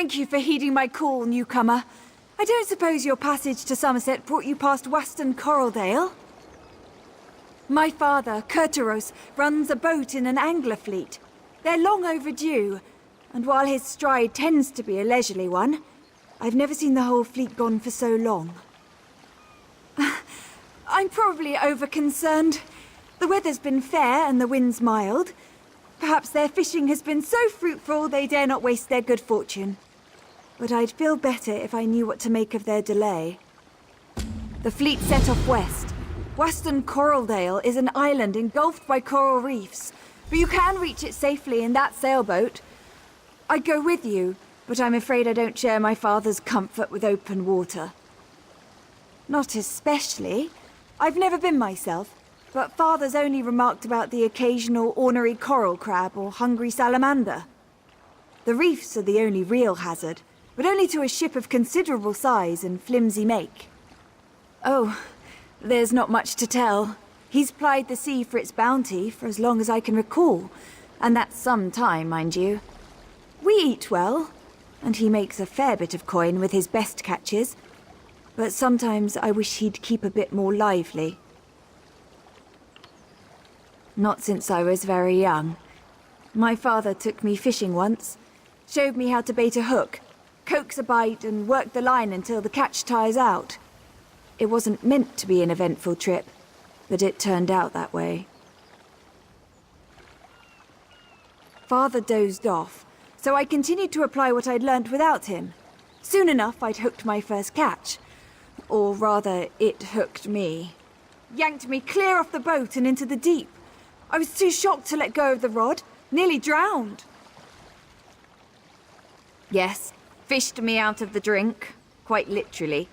Thank you for heeding my call, newcomer. I don't suppose your passage to Summerset brought you past Weston Coraldale? My father, Curteros, runs a boat in an angler fleet. They're long overdue, and while his stride tends to be a leisurely one, I've never seen the whole fleet gone for so long. I'm probably over-concerned. The weather's been fair and the wind's mild. Perhaps their fishing has been so fruitful they dare not waste their good fortune. But I'd feel better if I knew what to make of their delay. The fleet set off west. Weston Coraldale is an island engulfed by coral reefs, but you can reach it safely in that sailboat. I'd go with you, but I'm afraid I don't share my father's comfort with open water. Not especially. I've never been myself, but Father's only remarked about the occasional ornery coral crab or hungry salamander. The reefs are the only real hazard, but only to a ship of considerable size and flimsy make. Oh, there's not much to tell. He's plied the sea for its bounty for as long as I can recall, and that's some time, mind you. We eat well, and he makes a fair bit of coin with his best catches, but sometimes I wish he'd keep a bit more lively. Not since I was very young. My father took me fishing once, showed me how to bait a hook, coax a bite and work the line until the catch tires out. It wasn't meant to be an eventful trip, but it turned out that way. Father dozed off, so I continued to apply what I'd learnt without him. Soon enough, I'd hooked my first catch. Or rather, it hooked me. Yanked me clear off the boat and into the deep. I was too shocked to let go of the rod, nearly drowned. Yes, fished me out of the drink, quite literally.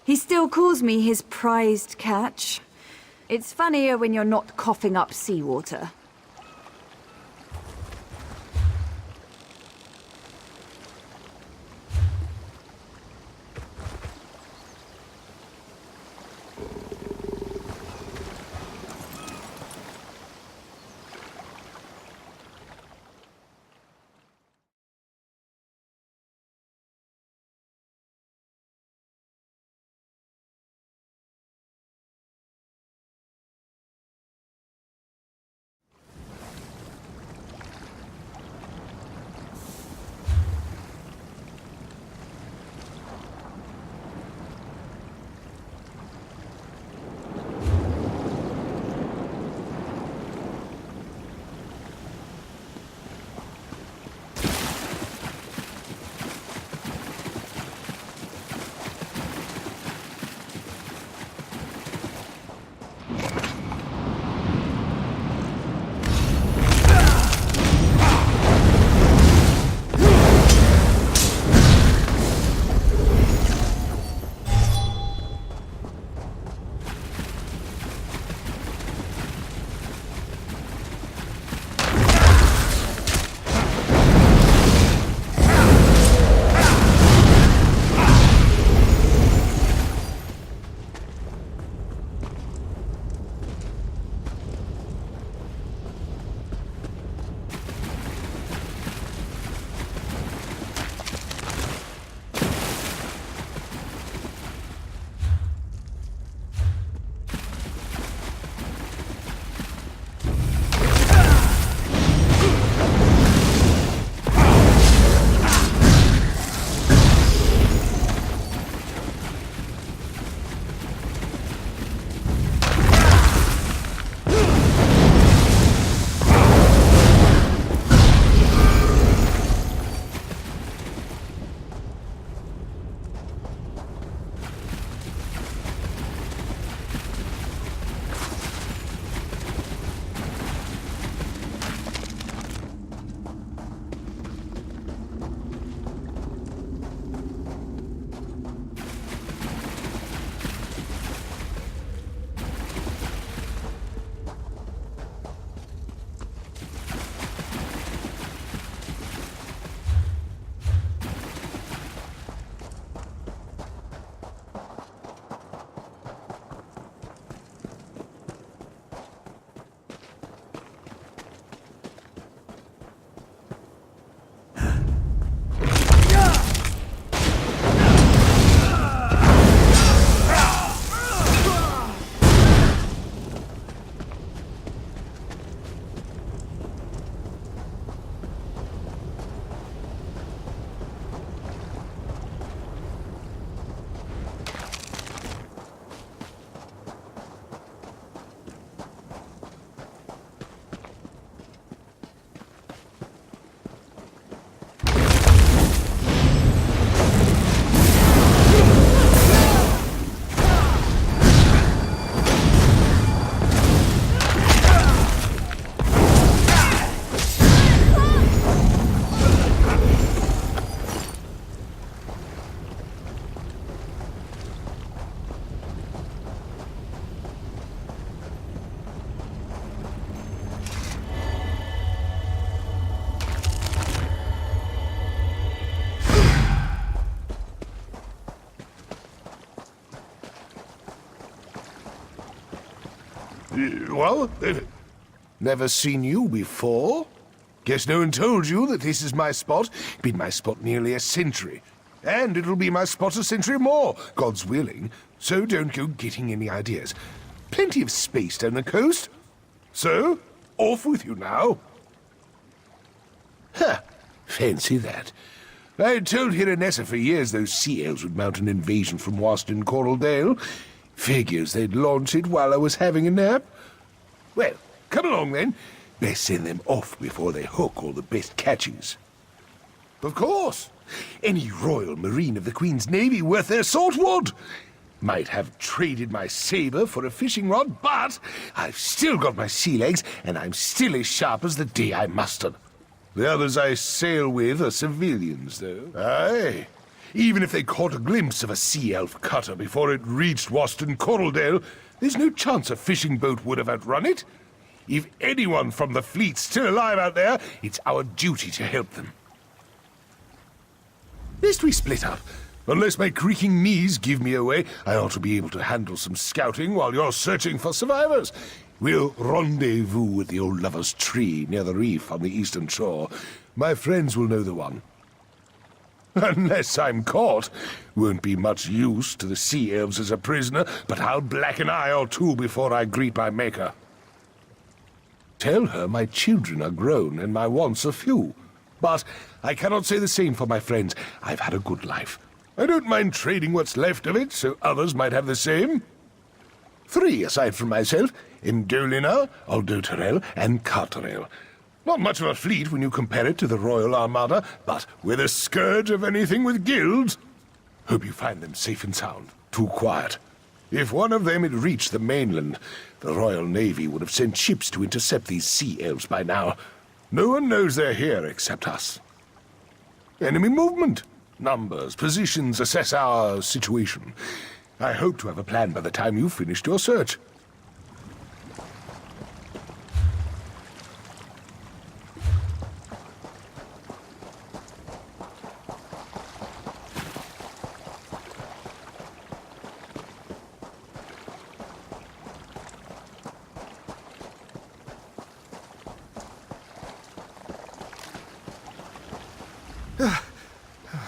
He still calls me his prized catch. It's funnier when you're not coughing up seawater. Well, never seen you before. Guess no one told you that this is my spot. Been my spot nearly a century. And it'll be my spot a century more, God's willing. So don't go getting any ideas. Plenty of space down the coast. So, off with you now. Huh, fancy that. I told Hiranessa for years those sea elves would mount an invasion from Waston Coral Dale. Figures they'd launch it while I was having a nap. Well, come along then. Best send them off before they hook all the best catches. Of course. Any Royal Marine of the Queen's Navy worth their salt would. Might have traded my saber for a fishing rod, but I've still got my sea legs, and I'm still as sharp as the day I mustered. The others I sail with are civilians, though. Aye. Even if they caught a glimpse of a sea elf cutter before it reached Waston Coraldale, there's no chance a fishing boat would have outrun it. If anyone from the fleet's still alive out there, it's our duty to help them. Lest we split up. Unless my creaking knees give me away, I ought to be able to handle some scouting while you're searching for survivors. We'll rendezvous at the old lover's tree near the reef on the eastern shore. My friends will know the one. Unless I'm caught. Won't be much use to the sea elves as a prisoner, but I'll black an eye or two before I greet my maker. Tell her my children are grown and my wants are few. But I cannot say the same for my friends. I've had a good life. I don't mind trading what's left of it, so others might have the same. 3 aside from myself, Indolina, Aldoterel, and Carterel. Not much of a fleet when you compare it to the Royal Armada, but we're the scourge of anything with guilds. Hope you find them safe and sound. Too quiet. If one of them had reached the mainland, the Royal Navy would have sent ships to intercept these sea elves by now. No one knows they're here except us. Enemy movement. Numbers, positions, assess our situation. I hope to have a plan by the time you've finished your search.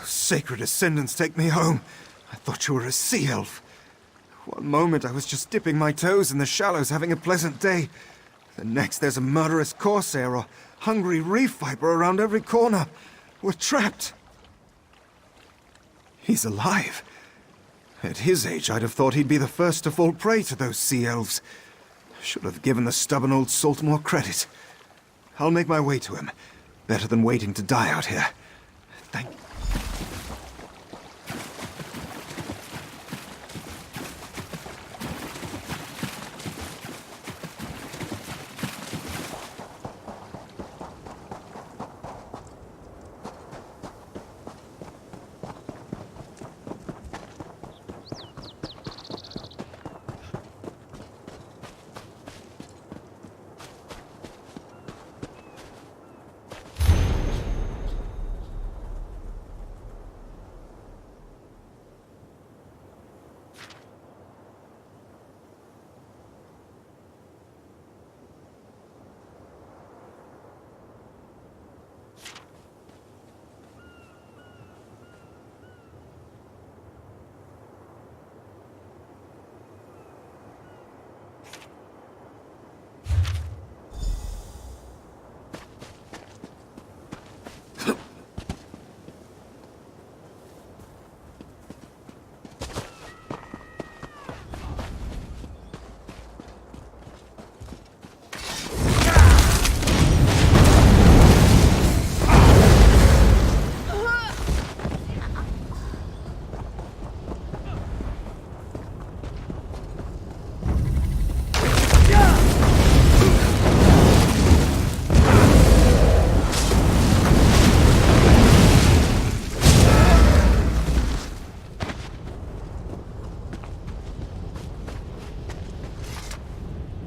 Sacred ascendants, take me home. I thought you were a sea elf. One moment I was just dipping my toes in the shallows having a pleasant day. The next there's a murderous corsair or hungry reef viper around every corner. We're trapped. He's alive. At his age, I'd have thought he'd be the first to fall prey to those sea elves. Should have given the stubborn old salt more credit. I'll make my way to him. Better than waiting to die out here. Thank you.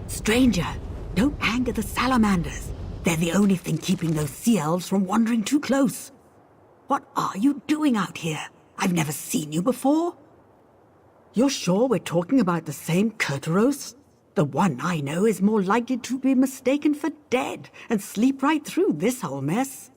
Stranger, don't anger the salamanders. They're the only thing keeping those sea elves from wandering too close. What are you doing out here? I've never seen you before. You're sure we're talking about the same Kurtaros? The one I know is more likely to be mistaken for dead and sleep right through this whole mess.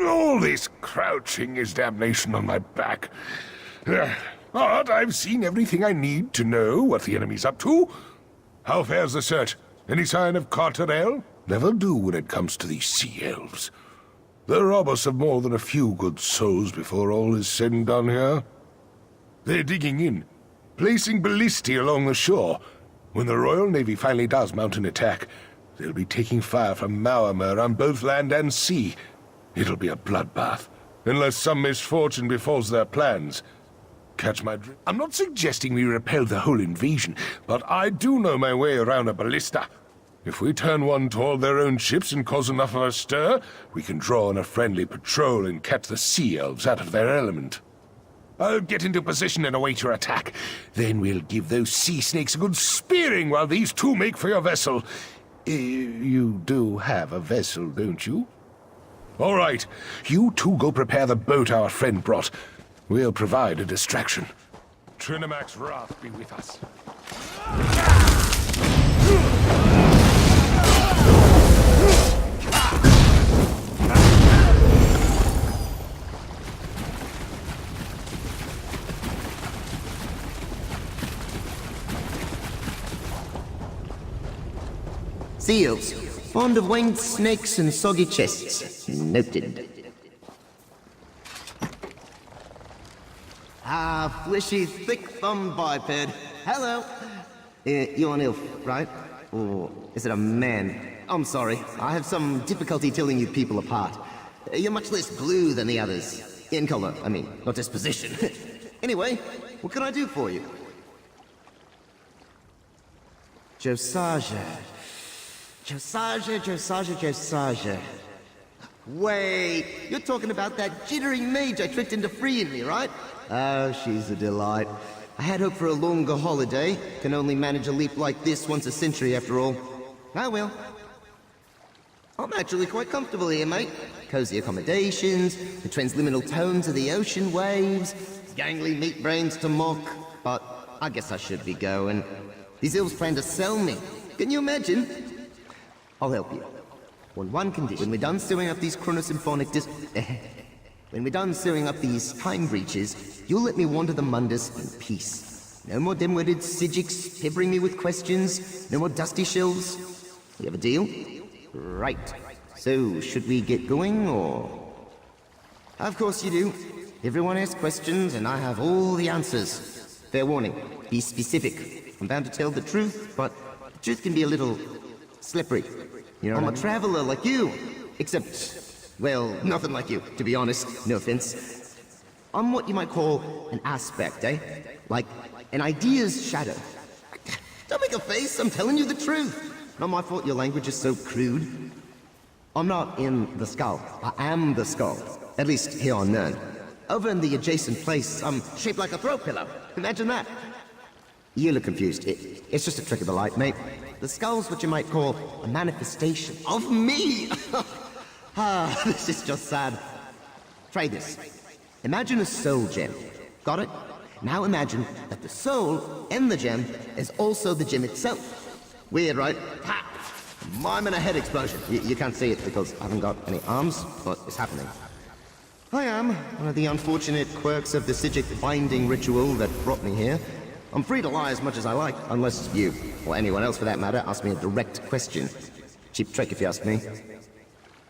All this crouching is damnation on my back. But I've seen everything I need to know what the enemy's up to. How fares the search? Any sign of Carterel? Never do when it comes to these sea elves. They'll rob us of more than a few good souls before all is said and done here. They're digging in, placing ballistae along the shore. When the Royal Navy finally does mount an attack, they'll be taking fire from Maormer on both land and sea. It'll be a bloodbath, unless some misfortune befalls their plans. Catch my drift? I'm not suggesting we repel the whole invasion, but I do know my way around a ballista. If we turn one toward their own ships and cause enough of a stir, we can draw on a friendly patrol and catch the sea elves out of their element. I'll get into position and await your attack. Then we'll give those sea snakes a good spearing while these two make for your vessel. You do have a vessel, don't you? All right, you two go prepare the boat our friend brought. We'll provide a distraction. Trinamac's wrath be with us. Seals. Fond of winged snakes and soggy chests. Noted. Ah, fleshy, thick-thumbed biped. Hello. You're an elf, right? Or is it a man? I'm sorry. I have some difficulty telling you people apart. You're much less blue than the others. In color, I mean, not disposition. Anyway, what can I do for you? Josiah. Wait, you're talking about that jittering mage I tricked into freeing me, right? Oh, she's a delight. I had hoped for a longer holiday. Can only manage a leap like this once a century, after all. Oh well. I'm actually quite comfortable here, mate. Cozy accommodations, the transliminal tones of the ocean waves, gangly meat brains to mock. But I guess I should be going. These elves plan to sell me. Can you imagine? I'll help you. On one condition. When we're done sewing up these chronosymphonic when we're done sewing up these time breaches, you'll let me wander the Mundus in peace. No more dim-witted Sijiks peppering me with questions. No more dusty shelves. We have a deal? Right. So, should we get going, or...? Of course you do. Everyone asks questions, and I have all the answers. Fair warning. Be specific. I'm bound to tell the truth, but the truth can be a little... slippery. You know, I'm a traveler like you, except, well, nothing like you, to be honest, no offense. I'm what you might call an aspect, eh? Like an idea's shadow. Don't make a face, I'm telling you the truth. Not my fault your language is so crude. I'm not in the skull, I am the skull, at least here on Nern. Over in the adjacent place, I'm shaped like a throw pillow, imagine that. You look confused, it's just a trick of the light, mate. The skull's what you might call a manifestation of me! Ah, this is just sad. Try this. Imagine a soul gem. Got it? Now imagine that the soul in the gem is also the gem itself. Weird, right? Ha! I'm in a head explosion. You can't see it because I haven't got any arms, but it's happening. I am one of the unfortunate quirks of the Sijic binding ritual that brought me here. I'm free to lie as much as I like, unless you, or anyone else for that matter, ask me a direct question. Cheap trick if you ask me.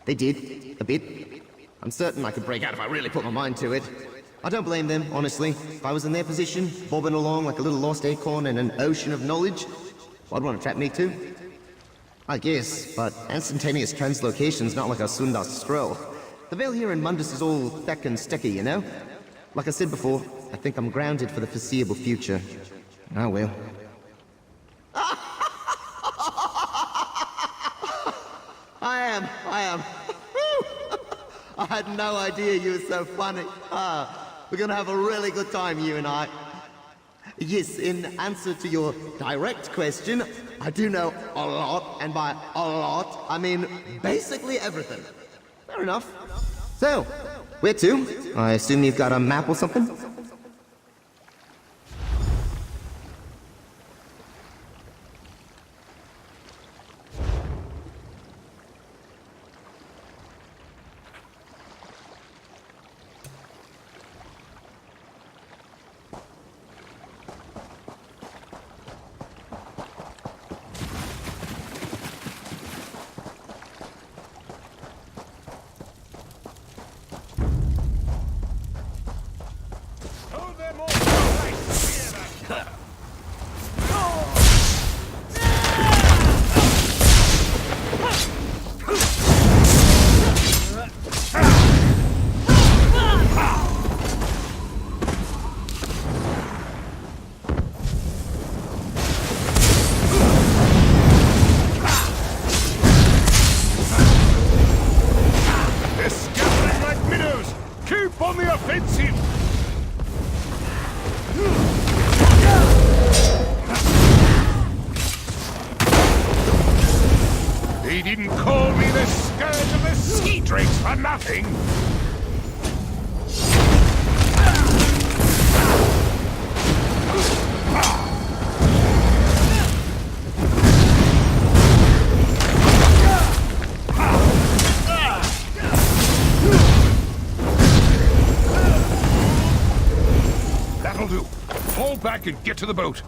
They did, a bit. I'm certain I could break out if I really put my mind to it. I don't blame them, honestly. If I was in their position, bobbing along like a little lost acorn in an ocean of knowledge, I'd want to trap me too. I guess, but instantaneous translocation's not like a Sundar scroll. The veil here in Mundus is all thick and sticky, you know? Like I said before, I think I'm grounded for the foreseeable future. Oh well. I am. I had no idea you were so funny. We're gonna have a really good time, you and I. Yes, in answer to your direct question, I do know a lot, and by a lot, I mean basically everything. Fair enough. So, where to? I assume you've got a map or something? They didn't call me the scourge of the ski drakes for nothing! That'll do. Fall back and get to the boat.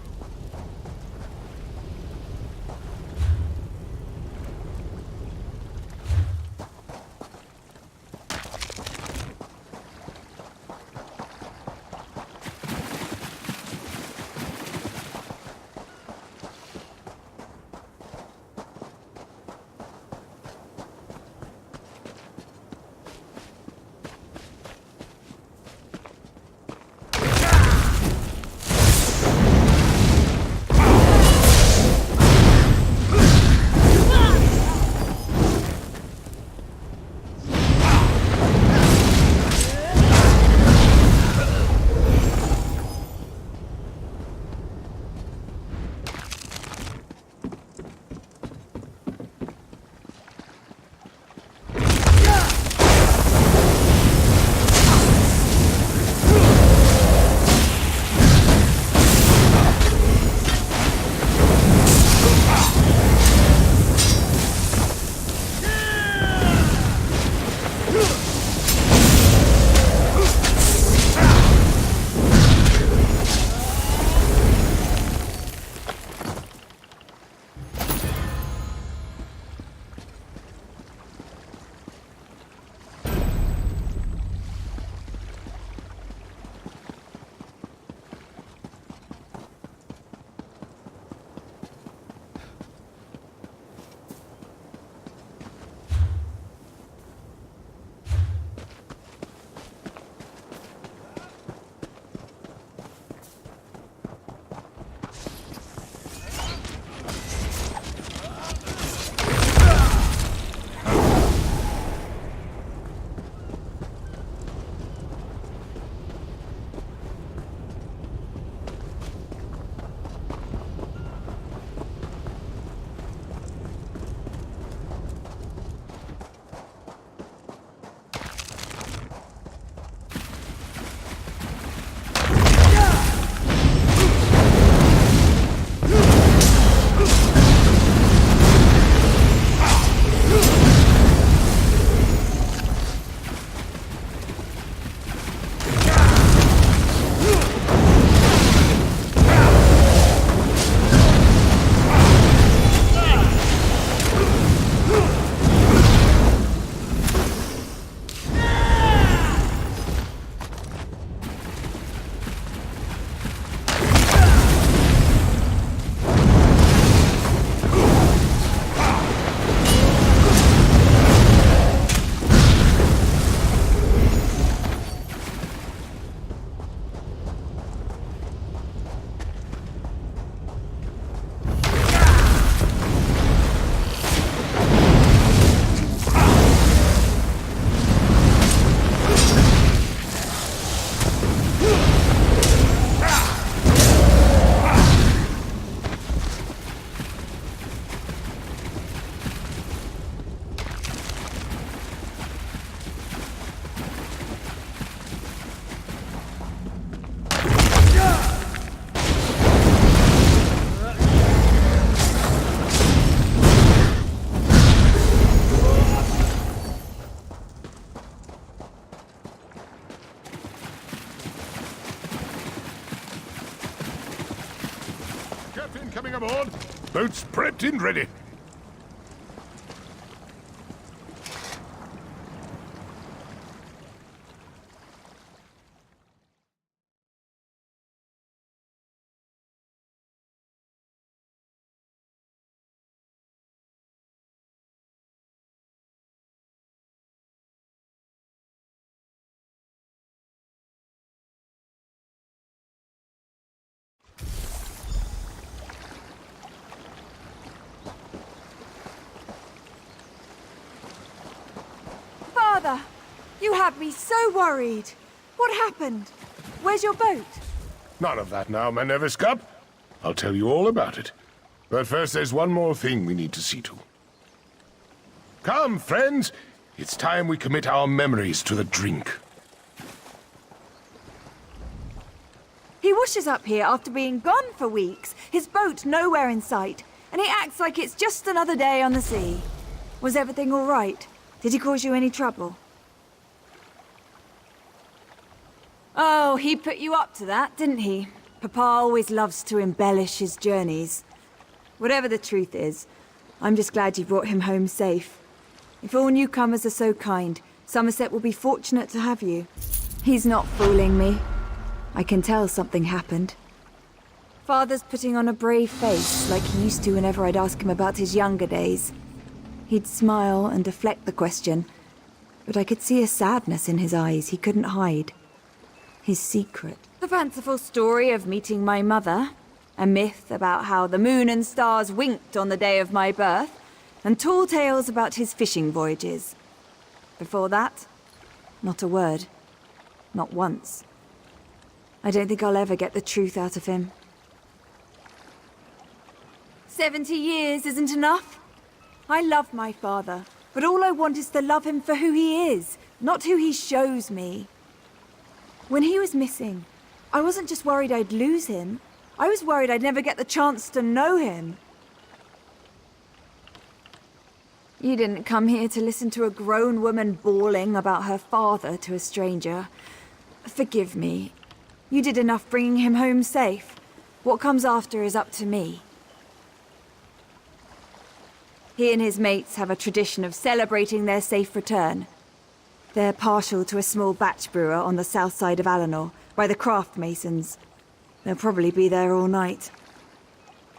coming aboard. Boats prepped and ready. Father, you had me so worried. What happened? Where's your boat? None of that now, my Nevis Cup. I'll tell you all about it. But first, there's one more thing we need to see to. Come, friends. It's time we commit our memories to the drink. He washes up here after being gone for weeks, his boat nowhere in sight, and he acts like it's just another day on the sea. Was everything all right? Did he cause you any trouble? Oh, he put you up to that, didn't he? Papa always loves to embellish his journeys. Whatever the truth is, I'm just glad you brought him home safe. If all newcomers are so kind, Summerset will be fortunate to have you. He's not fooling me. I can tell something happened. Father's putting on a brave face, like he used to whenever I'd ask him about his younger days. He'd smile and deflect the question, but I could see a sadness in his eyes he couldn't hide. His secret. The fanciful story of meeting my mother, a myth about how the moon and stars winked on the day of my birth, and tall tales about his fishing voyages. Before that, not a word. Not once. I don't think I'll ever get the truth out of him. 70 years isn't enough. I love my father, but all I want is to love him for who he is, not who he shows me. When he was missing, I wasn't just worried I'd lose him. I was worried I'd never get the chance to know him. You didn't come here to listen to a grown woman bawling about her father to a stranger. Forgive me. You did enough bringing him home safe. What comes after is up to me. He and his mates have a tradition of celebrating their safe return. They're partial to a small batch brewer on the south side of Alenor, by the craft masons. They'll probably be there all night.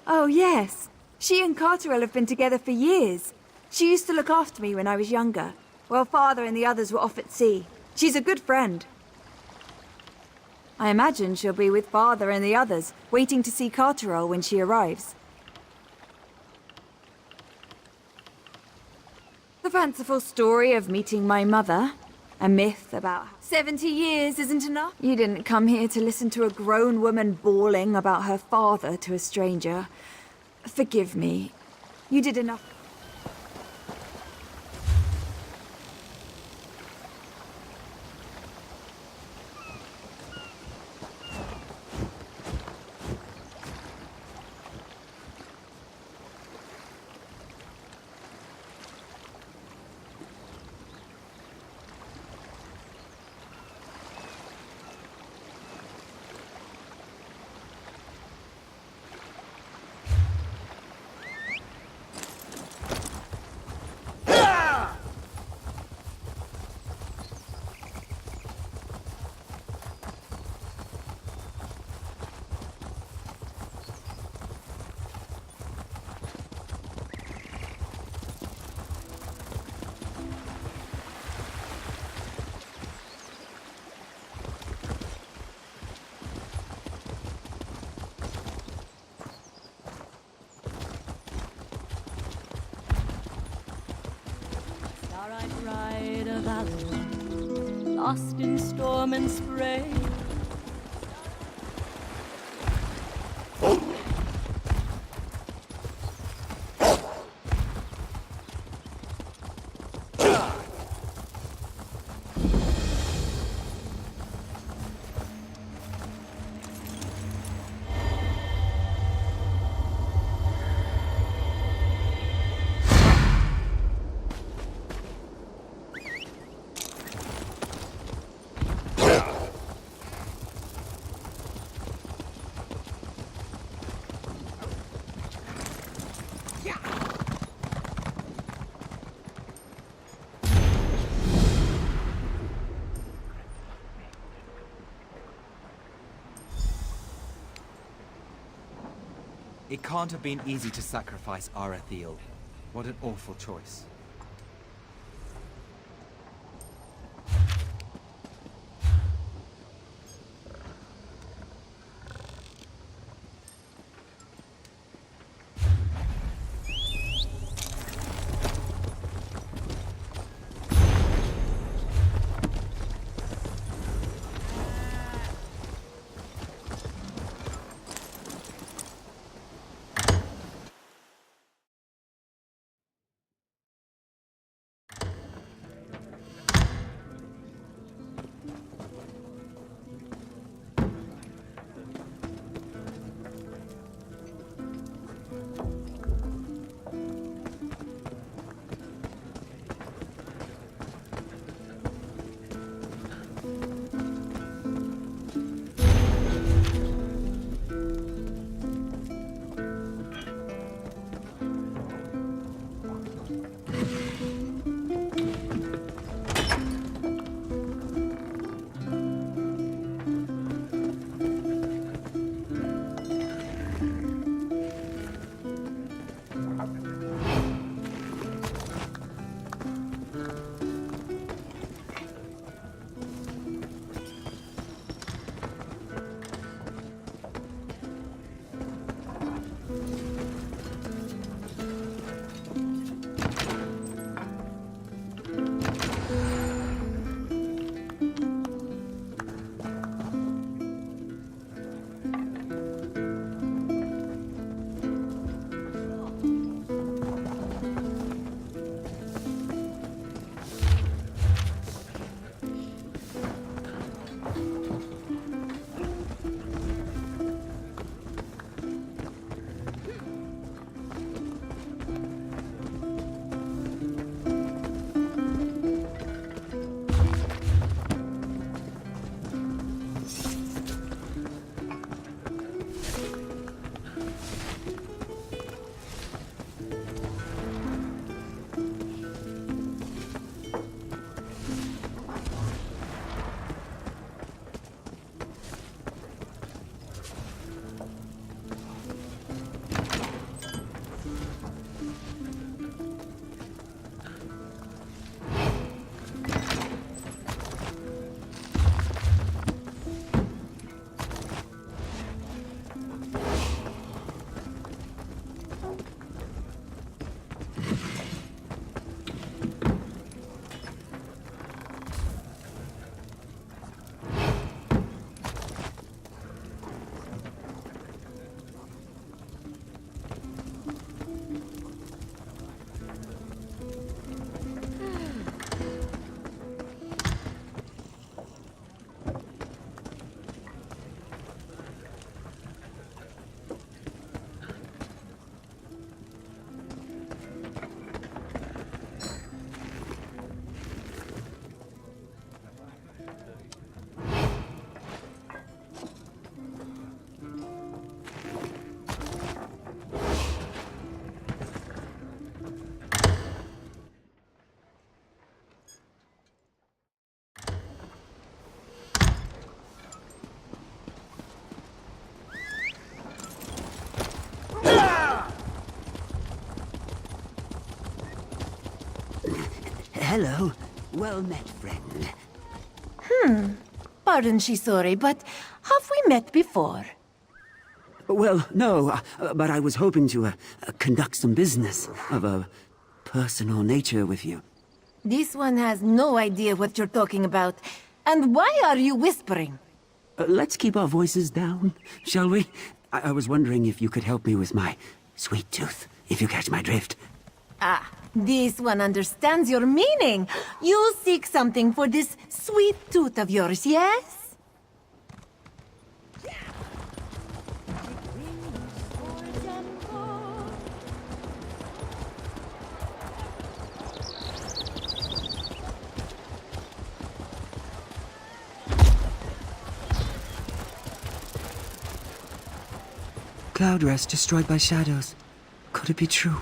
Oh, yes. She and Carterell have been together for years. She used to look after me when I was younger, while Father and the others were off at sea. She's a good friend. I imagine she'll be with Father and the others, waiting to see Carterell when she arrives. The fanciful story of meeting my mother, a myth about 70 years isn't enough. You didn't come here to listen to a grown woman bawling about her father to a stranger. Forgive me. You did enough. Starlight ride of Avalon, lost in storm and spray. It can't have been easy to sacrifice Arathiel. What an awful choice. Hello. Well met, friend. Pardon, Shisori, but have we met before? Well, no, but I was hoping to conduct some business of a personal nature with you. This one has no idea what you're talking about. And why are you whispering? Let's keep our voices down, shall we? I was wondering if you could help me with my sweet tooth, if you catch my drift. Ah, this one understands your meaning. You seek something for this sweet tooth of yours, yes? Cloud rest destroyed by shadows. Could it be true?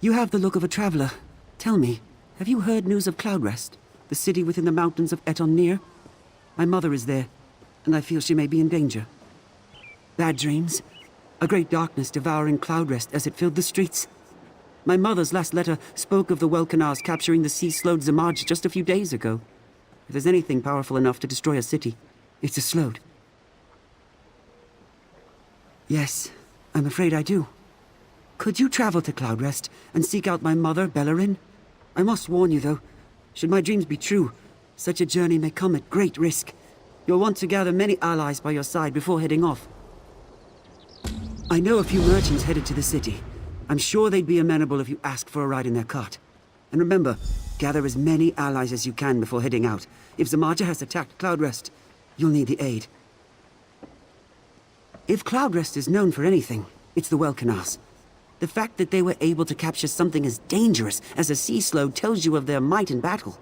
You have the look of a traveler. Tell me, have you heard news of Cloud Rest, the city within the mountains of Eton Near? My mother is there, and I feel she may be in danger. Bad dreams? a great darkness devouring Cloudrest as it filled the streets. My mother's last letter spoke of the Welkanars capturing the sea-slowed Zamaj just a few days ago. If there's anything powerful enough to destroy a city, it's a slowed. Yes, I'm afraid I do. Could you travel to Cloudrest and seek out my mother, Bellerin? I must warn you, though, should my dreams be true, such a journey may come at great risk. You'll want to gather many allies by your side before heading off. I know a few merchants headed to the city. I'm sure they'd be amenable if you asked for a ride in their cart. And remember, gather as many allies as you can before heading out. If Zamaja has attacked Cloudrest, you'll need the aid. If Cloudrest is known for anything, it's the Welkanars. The fact that they were able to capture something as dangerous as a sea slode tells you of their might in battle.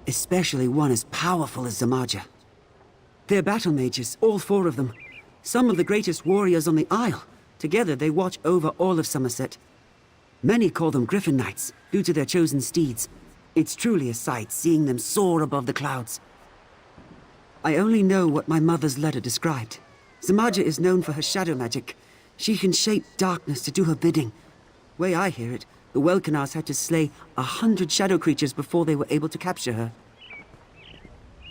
Especially one as powerful as Zamaja. They're battle mages, all 4 of them. Some of the greatest warriors on the Isle. Together they watch over all of Summerset. Many call them Griffin Knights, due to their chosen steeds. It's truly a sight seeing them soar above the clouds. I only know what my mother's letter described. Zamaja is known for her shadow magic. She can shape darkness to do her bidding. Way I hear it, the Welkanars had to slay 100 shadow creatures before they were able to capture her.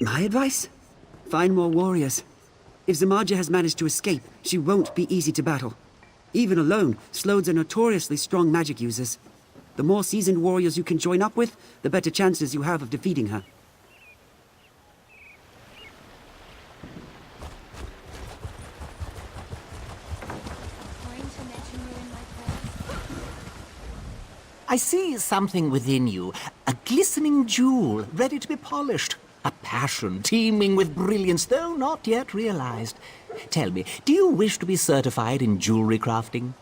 My advice? Find more warriors. If Zamaja has managed to escape, she won't be easy to battle. Even alone, Slodes are notoriously strong magic users. The more seasoned warriors you can join up with, the better chances you have of defeating her. I see something within you, a glistening jewel ready to be polished. A passion teeming with brilliance, though not yet realized. Tell me, do you wish to be certified in jewelry crafting?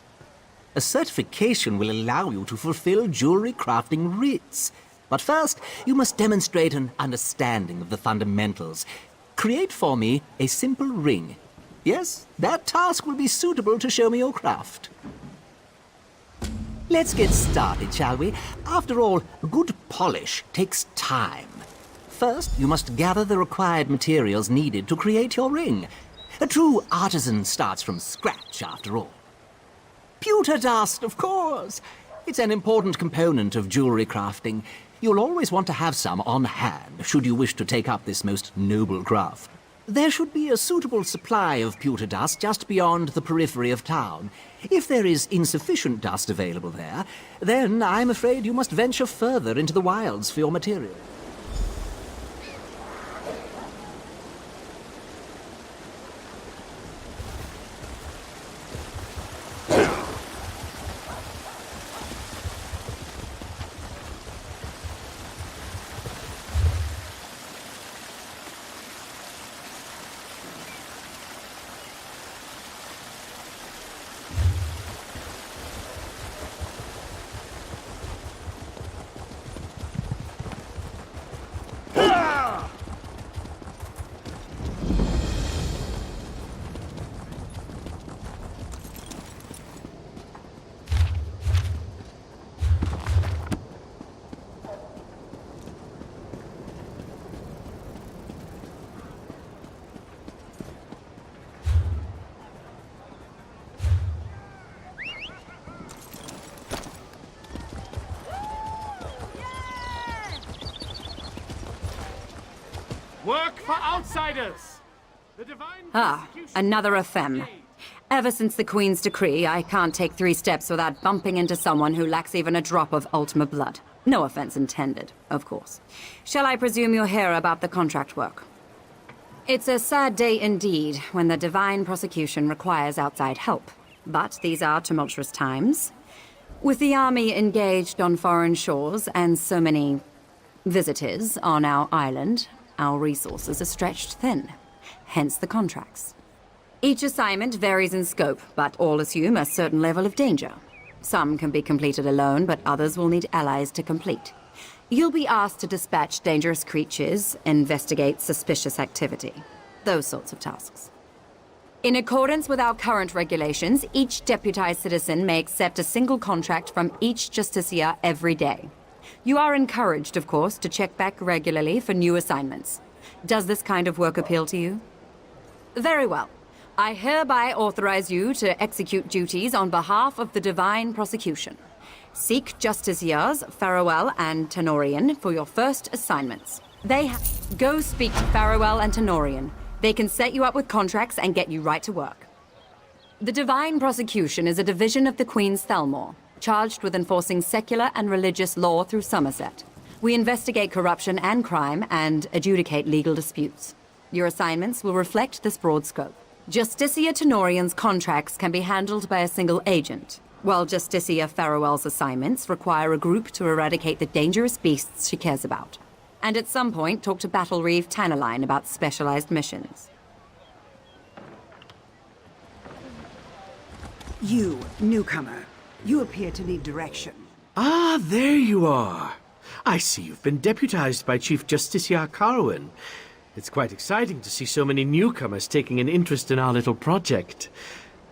A certification will allow you to fulfill jewelry crafting rites. But first, you must demonstrate an understanding of the fundamentals. Create for me a simple ring. Yes, that task will be suitable to show me your craft. Let's get started, shall we? After all, good polish takes time. First, you must gather the required materials needed to create your ring. A true artisan starts from scratch, after all. Pewter dust, of course. It's an important component of jewelry crafting. You'll always want to have some on hand, should you wish to take up this most noble craft. There should be a suitable supply of pewter dust just beyond the periphery of town. If there is insufficient dust available there, then I'm afraid you must venture further into the wilds for your material. Work for outsiders! The divine Another ephem. Ever since the Queen's decree, I can't take 3 steps without bumping into someone who lacks even a drop of Ultima blood. No offense intended, of course. Shall I presume you'll hear about the contract work? It's a sad day indeed when the divine prosecution requires outside help. But these are tumultuous times. With the army engaged on foreign shores and so many visitors on our island, our resources are stretched thin. Hence the contracts. Each assignment varies in scope, but all assume a certain level of danger. Some can be completed alone, but others will need allies to complete. You'll be asked to dispatch dangerous creatures, investigate suspicious activity. Those sorts of tasks. In accordance with our current regulations, each deputized citizen may accept a single contract from each Justicia every day. You are encouraged, of course, to check back regularly for new assignments. Does this kind of work appeal to you? Very well. I hereby authorize you to execute duties on behalf of the Divine Prosecution. Seek Justiciars Farewell and Tenorian for your first assignments. Go speak to Farewell and Tenorian. They can set you up with contracts and get you right to work. The Divine Prosecution is a division of the Queen's Thelmore, charged with enforcing secular and religious law through Summerset. We investigate corruption and crime and adjudicate legal disputes. Your assignments will reflect this broad scope. Justicia Tenorian's contracts can be handled by a single agent, while Justicia Farewell's assignments require a group to eradicate the dangerous beasts she cares about. And at some point, talk to Battle Reeve Tannaline about specialized missions. You, newcomer. You appear to need direction. Ah, there you are. I see you've been deputized by Chief Justiciar Carwin. It's quite exciting to see so many newcomers taking an interest in our little project.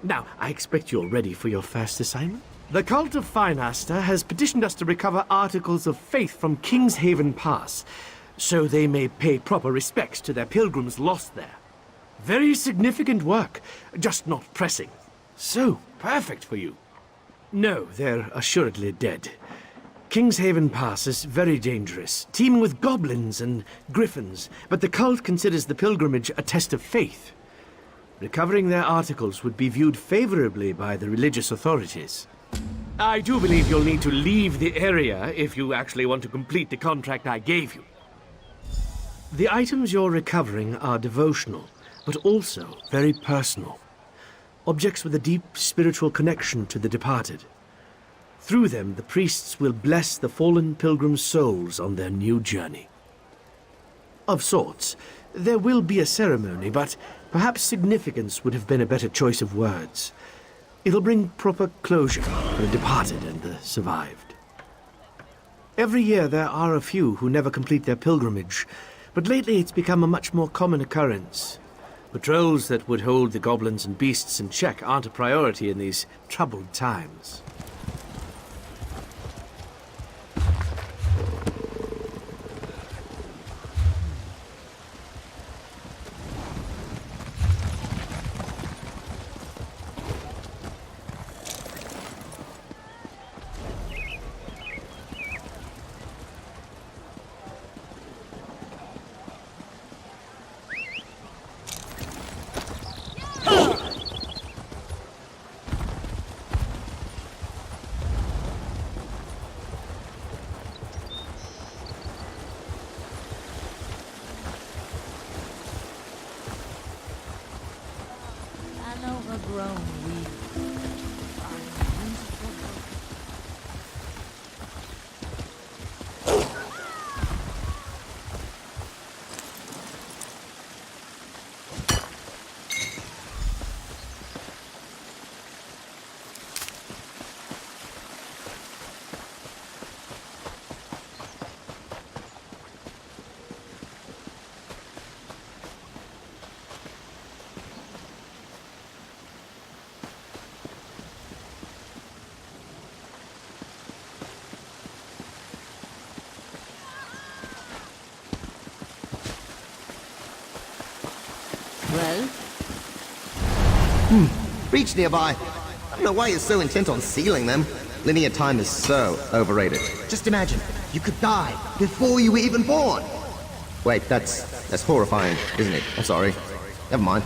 Now, I expect you're ready for your first assignment. The Cult of Finaster has petitioned us to recover articles of faith from Kingshaven Pass, so they may pay proper respects to their pilgrims lost there. Very significant work, just not pressing. So perfect for you. No, they're assuredly dead. Kingshaven Pass is very dangerous, teeming with goblins and griffins, but the cult considers the pilgrimage a test of faith. Recovering their articles would be viewed favorably by the religious authorities. I do believe you'll need to leave the area if you actually want to complete the contract I gave you. The items you're recovering are devotional, but also very personal. Objects with a deep spiritual connection to the departed. Through them, the priests will bless the fallen pilgrims' souls on their new journey. Of sorts, there will be a ceremony, but perhaps significance would have been a better choice of words. It'll bring proper closure for the departed and the survived. Every year there are a few who never complete their pilgrimage, but lately it's become a much more common occurrence. Patrols that would hold the goblins and beasts in check aren't a priority in these troubled times. An overgrown weed. Well? Breach nearby. I don't know why you're so intent on sealing them. Linear time is so overrated. Just imagine, you could die before you were even born. Wait, that's horrifying, isn't it? I'm sorry. Never mind.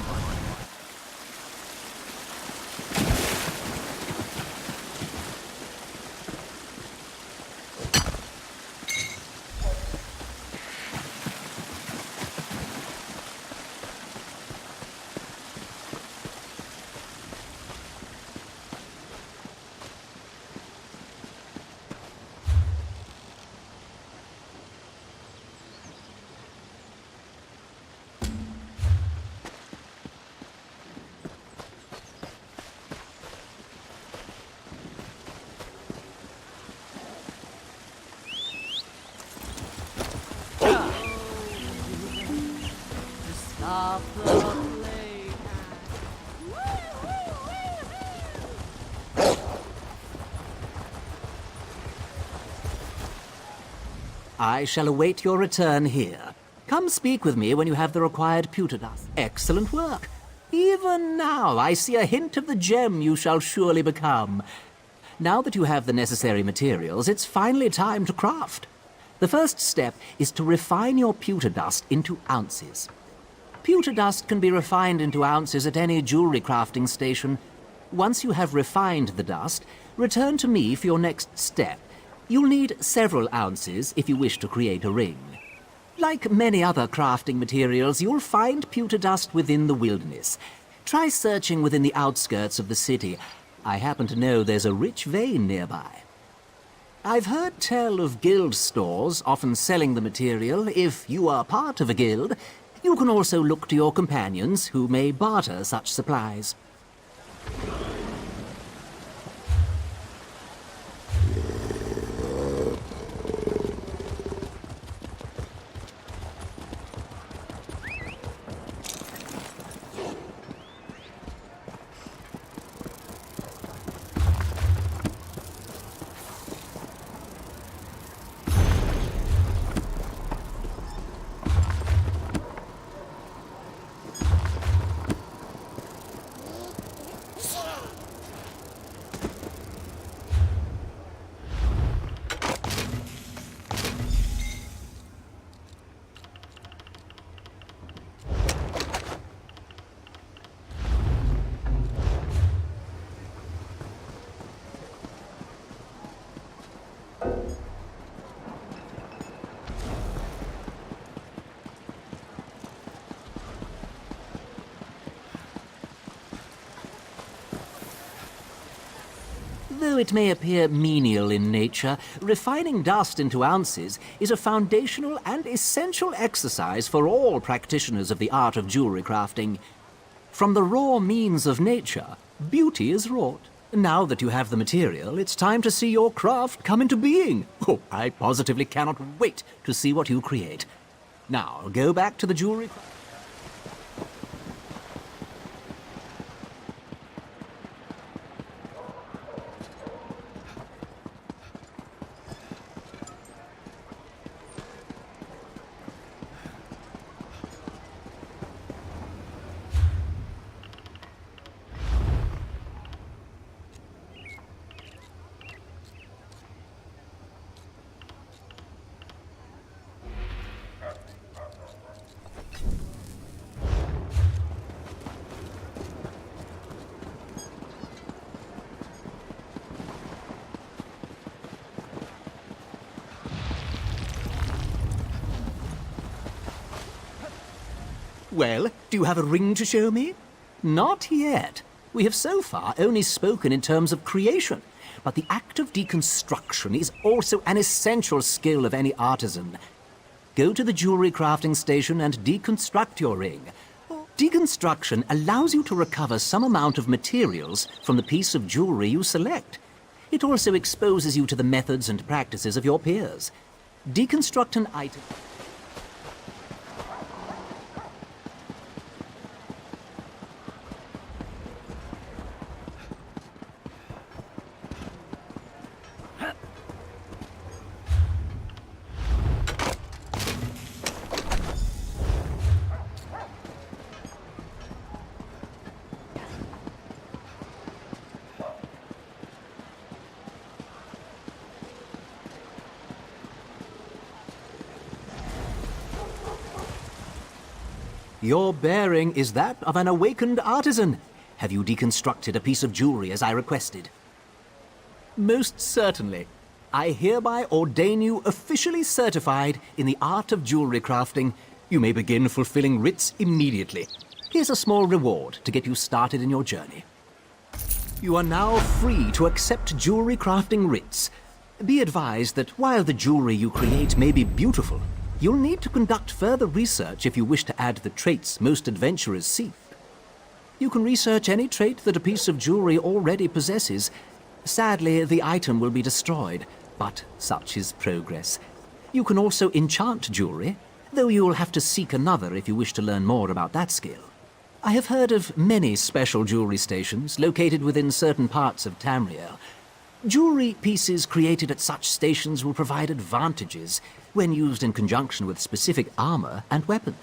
Stop the play. I shall await your return here. Come speak with me when you have the required pewter dust. Excellent work. Even now, I see a hint of the gem you shall surely become. Now that you have the necessary materials, it's finally time to craft. The first step is to refine your pewter dust into ounces. Pewter dust can be refined into ounces at any jewelry crafting station. Once you have refined the dust, return to me for your next step. You'll need several ounces if you wish to create a ring. Like many other crafting materials, you'll find pewter dust within the wilderness. Try searching within the outskirts of the city. I happen to know there's a rich vein nearby. I've heard tell of guild stores often selling the material. If you are part of a guild, you can also look to your companions who may barter such supplies. Though it may appear menial in nature, refining dust into ounces is a foundational and essential exercise for all practitioners of the art of jewelry crafting. From the raw means of nature, beauty is wrought. Now that you have the material, it's time to see your craft come into being. Oh, I positively cannot wait to see what you create. Now, go back to the jewelry... Well, do you have a ring to show me? Not yet. We have so far only spoken in terms of creation, but the act of deconstruction is also an essential skill of any artisan. Go to the jewelry crafting station and deconstruct your ring. Deconstruction allows you to recover some amount of materials from the piece of jewelry you select. It also exposes you to the methods and practices of your peers. Deconstruct an item... Your bearing is that of an awakened artisan. Have you deconstructed a piece of jewelry as I requested? Most certainly. I hereby ordain you officially certified in the art of jewelry crafting. You may begin fulfilling writs immediately. Here's a small reward to get you started in your journey. You are now free to accept jewelry crafting writs. Be advised that while the jewelry you create may be beautiful, you'll need to conduct further research if you wish to add the traits most adventurers seek. You can research any trait that a piece of jewelry already possesses. Sadly, the item will be destroyed, but such is progress. You can also enchant jewelry, though you'll have to seek another if you wish to learn more about that skill. I have heard of many special jewelry stations located within certain parts of Tamriel. Jewelry pieces created at such stations will provide advantages when used in conjunction with specific armor and weapons.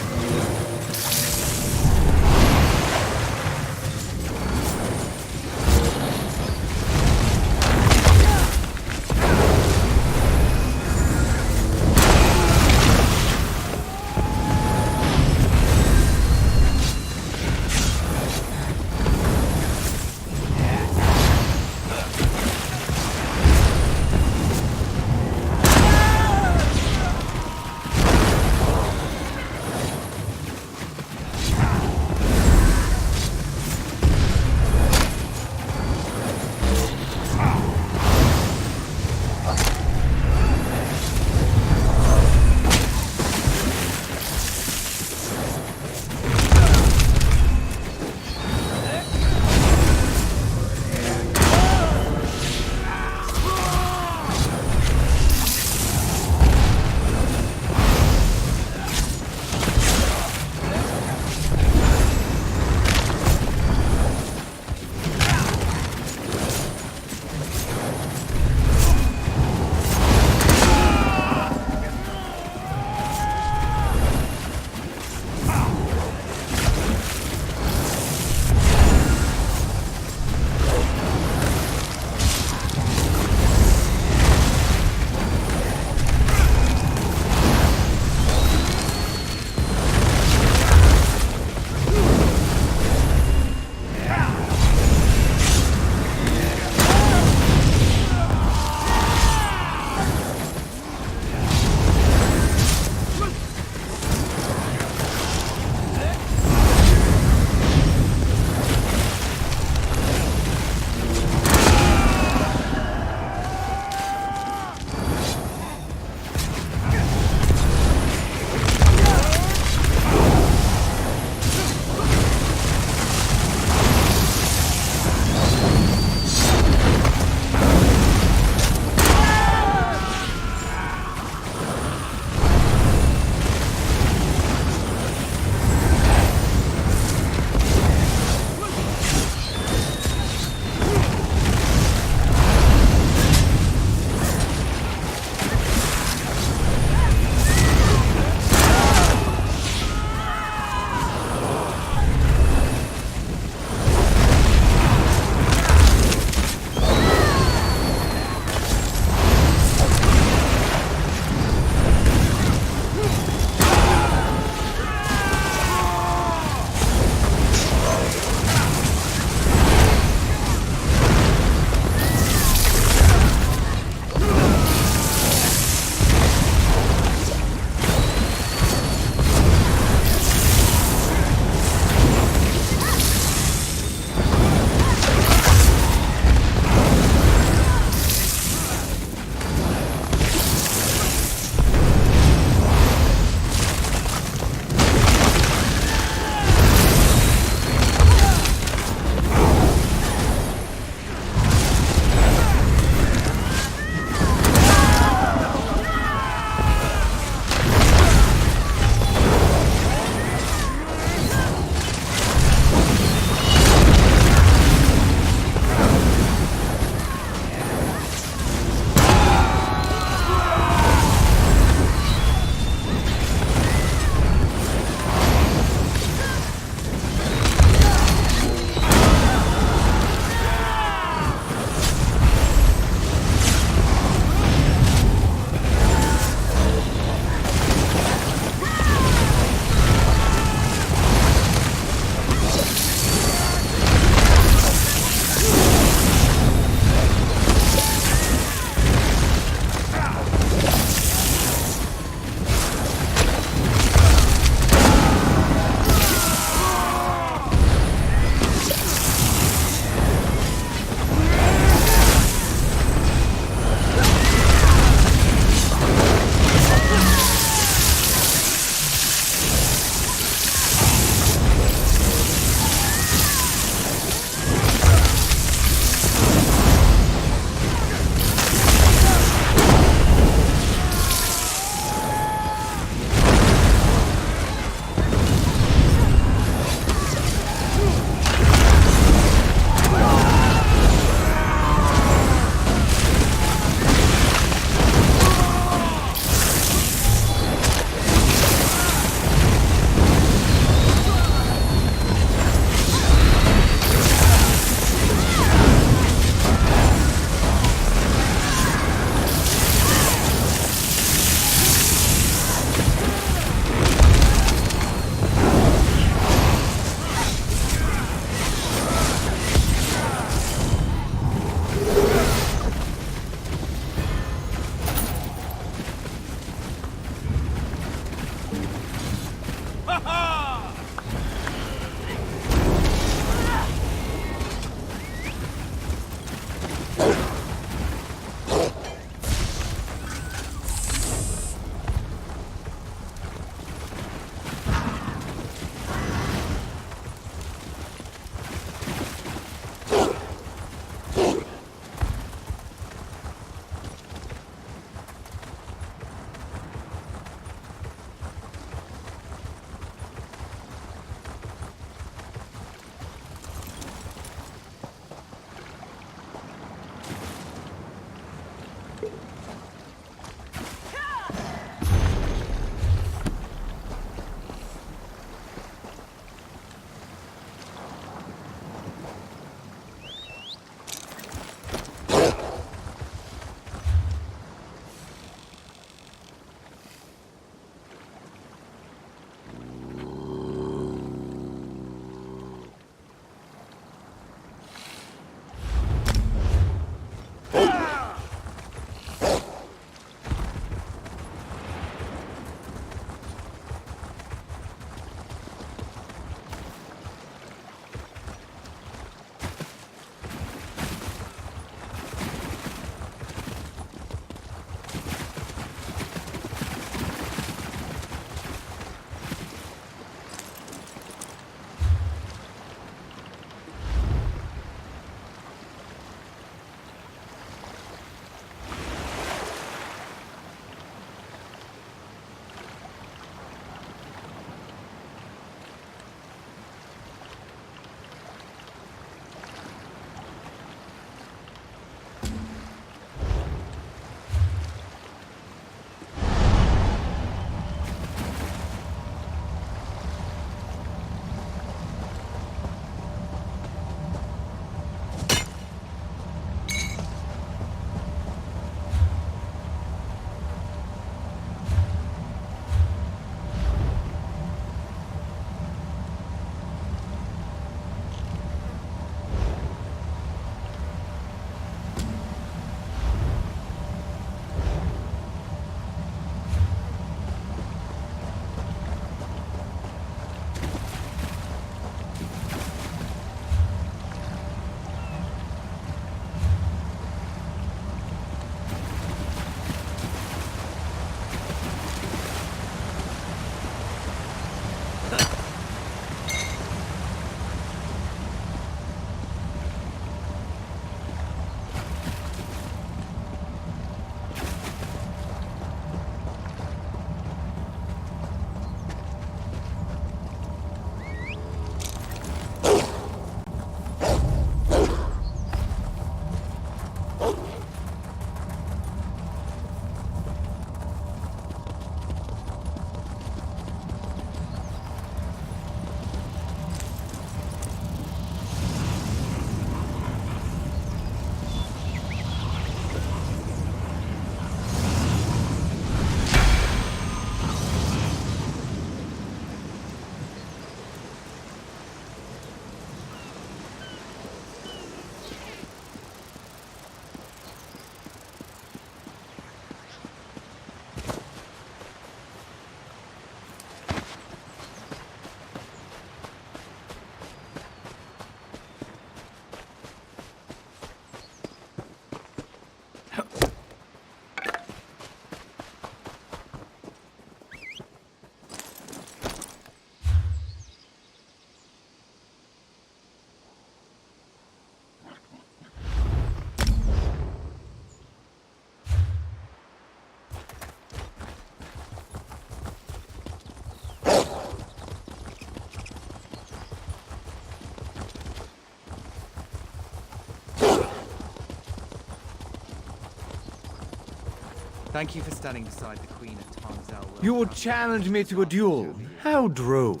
Thank you for standing beside the Queen of Tarmzel. You would challenge me to a duel? How droll.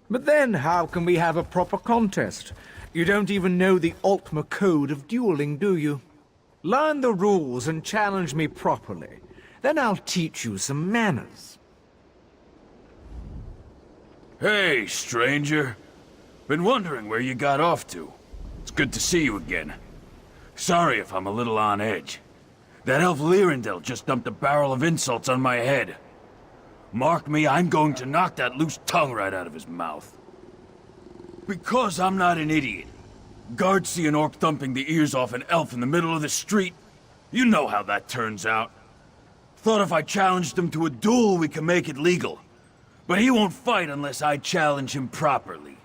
But then how can we have a proper contest? You don't even know the Ultima code of dueling, do you? Learn the rules and challenge me properly. Then I'll teach you some manners. Hey, stranger. Been wondering where you got off to. It's good to see you again. Sorry if I'm a little on edge. That elf Lyrindel just dumped a barrel of insults on my head. Mark me, I'm going to knock that loose tongue right out of his mouth. Because I'm not an idiot. Guards see an orc thumping the ears off an elf in the middle of the street. You know how that turns out. Thought if I challenged him to a duel, we could make it legal. But he won't fight unless I challenge him properly.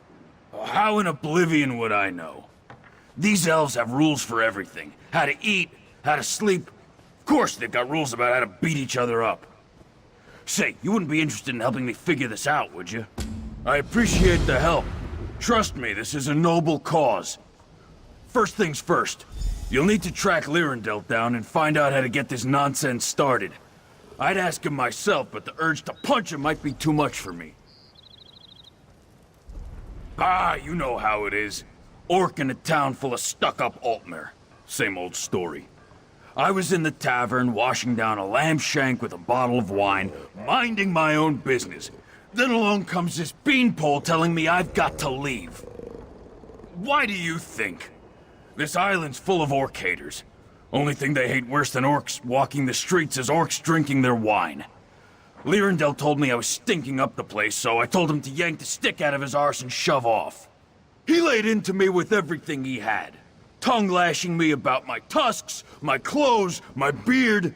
How in oblivion would I know? These elves have rules for everything. How to eat, how to sleep. Of course they've got rules about how to beat each other up. Say, you wouldn't be interested in helping me figure this out, would you? I appreciate the help. Trust me, this is a noble cause. First things first, you'll need to track Lyrindel down and find out how to get this nonsense started. I'd ask him myself, but the urge to punch him might be too much for me. Ah, you know how it is. Orc in a town full of stuck-up Altmer. Same old story. I was in the tavern, washing down a lamb shank with a bottle of wine, minding my own business. Then along comes this beanpole telling me I've got to leave. Why do you think? This island's full of orc haters. Only thing they hate worse than orcs walking the streets is orcs drinking their wine. Lyrindel told me I was stinking up the place, so I told him to yank the stick out of his arse and shove off. He laid into me with everything he had. Tongue-lashing me about my tusks, my clothes, my beard.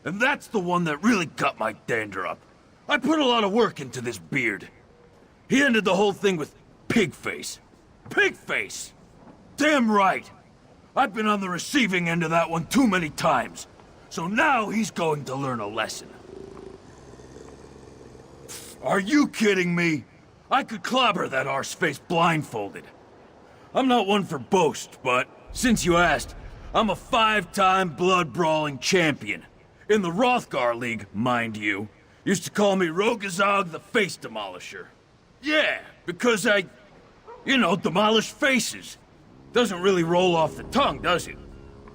And that's the one that really got my dander up. I put a lot of work into this beard. He ended the whole thing with pig face. Pig face! Damn right! I've been on the receiving end of that one too many times. So now he's going to learn a lesson. Are you kidding me? I could clobber that arseface blindfolded. I'm not one for boast, but since you asked, I'm a 5-time blood-brawling champion. In the Rothgar League, mind you. Used to call me Rogazog the Face Demolisher. Yeah, because I, demolish faces. Doesn't really roll off the tongue, does it?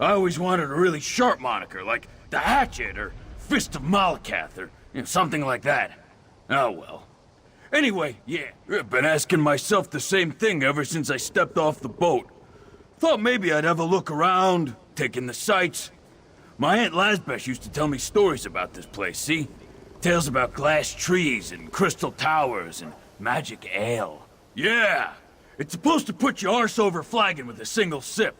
I always wanted a really sharp moniker, like the Hatchet or Fist of Malakath or something like that. Oh well. Anyway, yeah, I've been asking myself the same thing ever since I stepped off the boat. Thought maybe I'd have a look around, take in the sights. My Aunt Lasbesh used to tell me stories about this place, see? Tales about glass trees and crystal towers and magic ale. Yeah! It's supposed to put your arse over flagging with a single sip.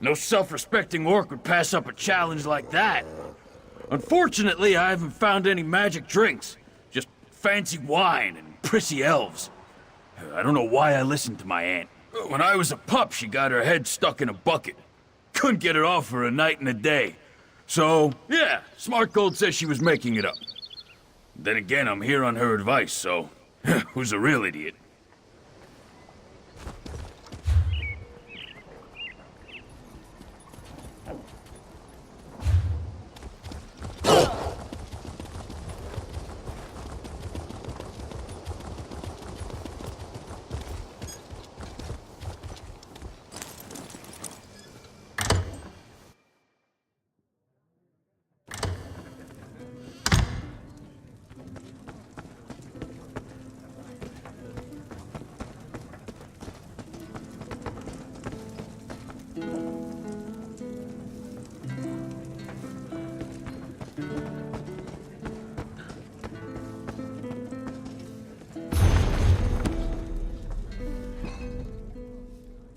No self-respecting orc would pass up a challenge like that. Unfortunately, I haven't found any magic drinks. Just fancy wine and prissy elves. I don't know why I listened to my aunt. When I was a pup, she got her head stuck in a bucket. Couldn't get it off for a night and a day. So, yeah, Smart Gold says she was making it up. Then again, I'm here on her advice, so who's a real idiot?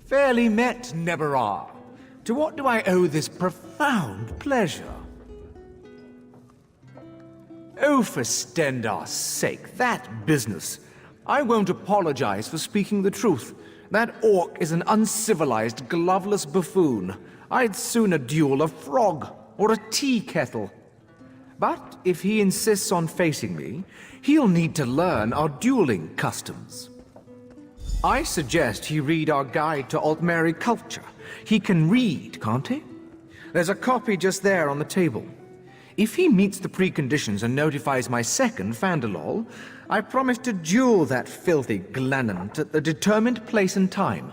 Fairly met, never are. To what do I owe this profound pleasure? Oh, for Stendar's sake, that business. I won't apologize for speaking the truth. That orc is an uncivilized, gloveless buffoon. I'd sooner duel a frog or a tea kettle. But if he insists on facing me, he'll need to learn our dueling customs. I suggest he read our guide to Altmeri culture. He can read, can't he? There's a copy just there on the table. If he meets the preconditions and notifies my second, Fandalol, I promise to duel that filthy Glenant at the determined place and time.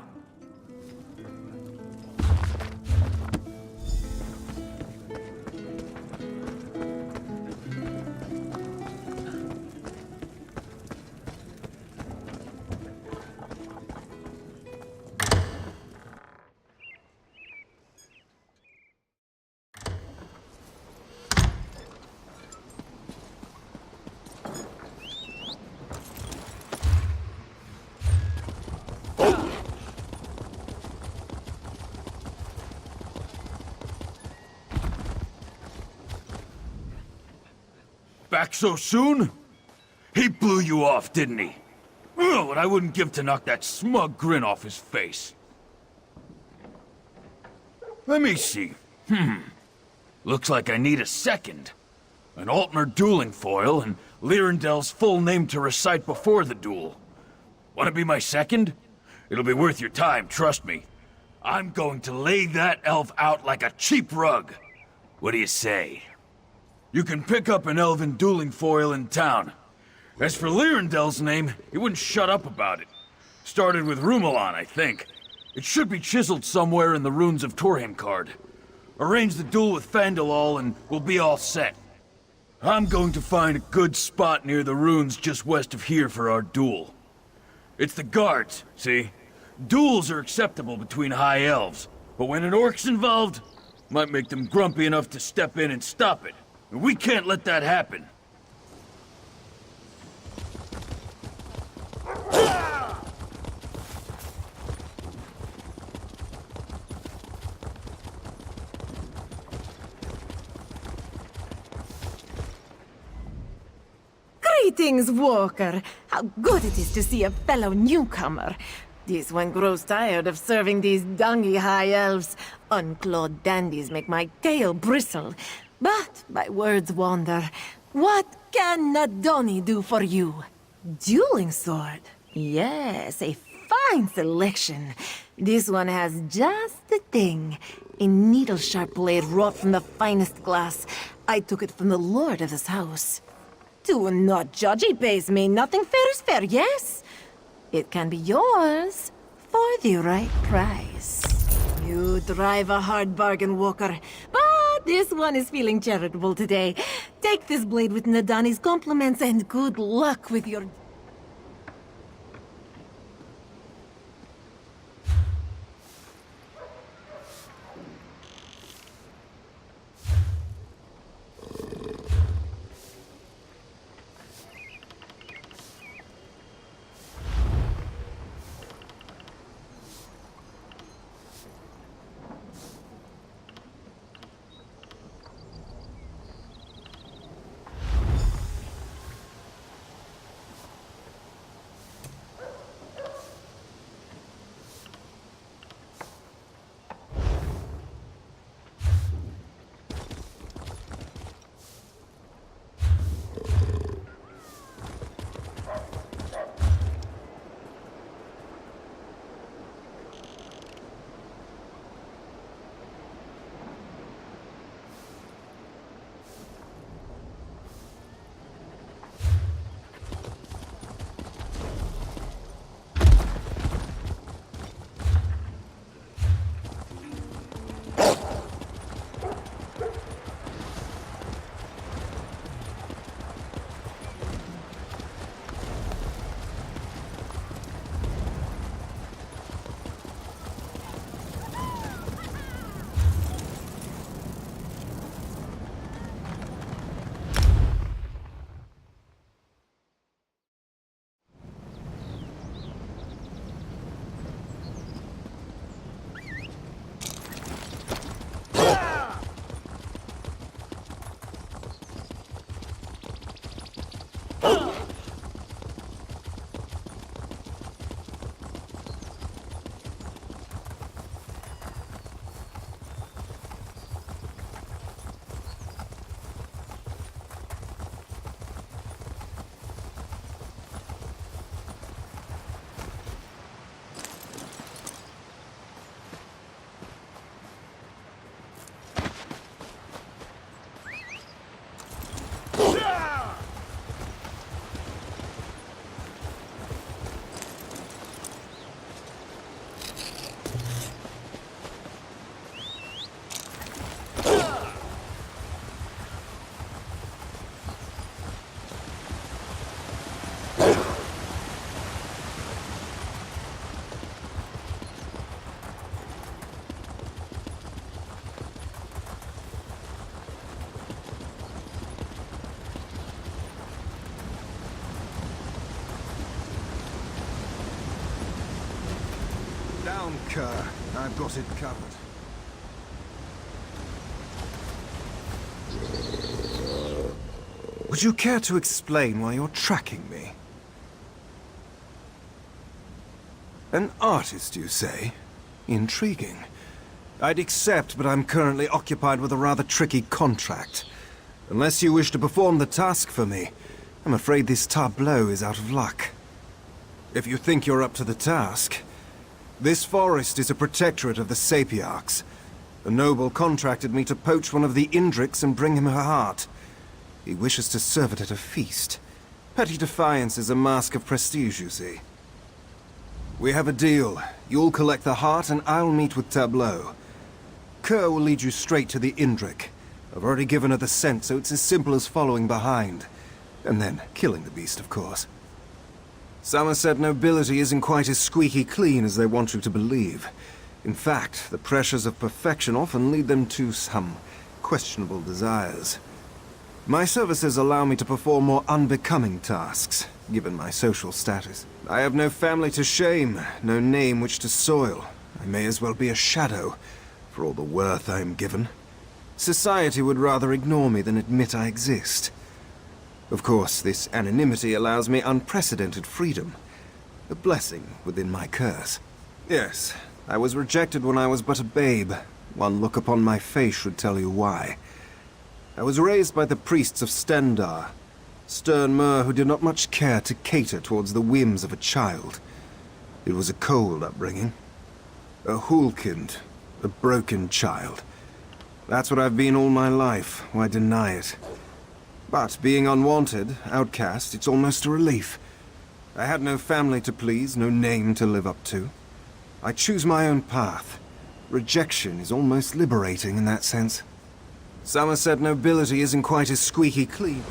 Back so soon? He blew you off, didn't he? Oh, what I wouldn't give to knock that smug grin off his face. Let me see. Looks like I need a second. An Altmer dueling foil and Lyrandel's full name to recite before the duel. Want to be my second? It'll be worth your time, trust me. I'm going to lay that elf out like a cheap rug. What do you say? You can pick up an elven dueling foil in town. As for Lyrandel's name, he wouldn't shut up about it. Started with Rumelon, I think. It should be chiseled somewhere in the runes of Torheimcard. Arrange the duel with Fandalol and we'll be all set. I'm going to find a good spot near the runes just west of here for our duel. It's the guards, see? Duels are acceptable between high elves, but when an orc's involved, might make them grumpy enough to step in and stop it. And we can't let that happen. Greetings, Walker. How good it is to see a fellow newcomer. This one grows tired of serving these dungy high elves. Unclawed dandies make my tail bristle. But my words wander. What can Nadoni do for you? Dueling sword. Yes, a fine selection. This one has just the thing. A needle-sharp blade wrought from the finest glass. I took it from the lord of this house. Do not judge, he pays me. Nothing fair is fair, yes? It can be yours for the right price. You drive a hard bargain, Walker. But this one is feeling charitable today. Take this blade with Nadani's compliments and good luck with your... down, Kerr. I've got it covered. Would you care to explain why you're tracking me? An artist, you say? Intriguing. I'd accept, but I'm currently occupied with a rather tricky contract. Unless you wish to perform the task for me, I'm afraid this tableau is out of luck. If you think you're up to the task, this forest is a protectorate of the Sapiarchs. A noble contracted me to poach one of the Indrics and bring him her heart. He wishes to serve it at a feast. Petty defiance is a mask of prestige, you see. We have a deal. You'll collect the heart and I'll meet with Tableau. Kerr will lead you straight to the Indric. I've already given her the scent, so it's as simple as following behind. And then killing the beast, of course. Summerset nobility isn't quite as squeaky clean as they want you to believe. In fact, the pressures of perfection often lead them to some questionable desires. My services allow me to perform more unbecoming tasks, given my social status. I have no family to shame, no name which to soil. I may as well be a shadow, for all the worth I am given. Society would rather ignore me than admit I exist. Of course, this anonymity allows me unprecedented freedom. A blessing within my curse. Yes, I was rejected when I was but a babe. One look upon my face should tell you why. I was raised by the priests of Stendar, stern mer who did not much care to cater towards the whims of a child. It was a cold upbringing. A hulkind, a broken child. That's what I've been all my life, why deny it? But being unwanted, outcast, it's almost a relief. I had no family to please, no name to live up to. I choose my own path. Rejection is almost liberating in that sense. Summerset nobility isn't quite as squeaky clean.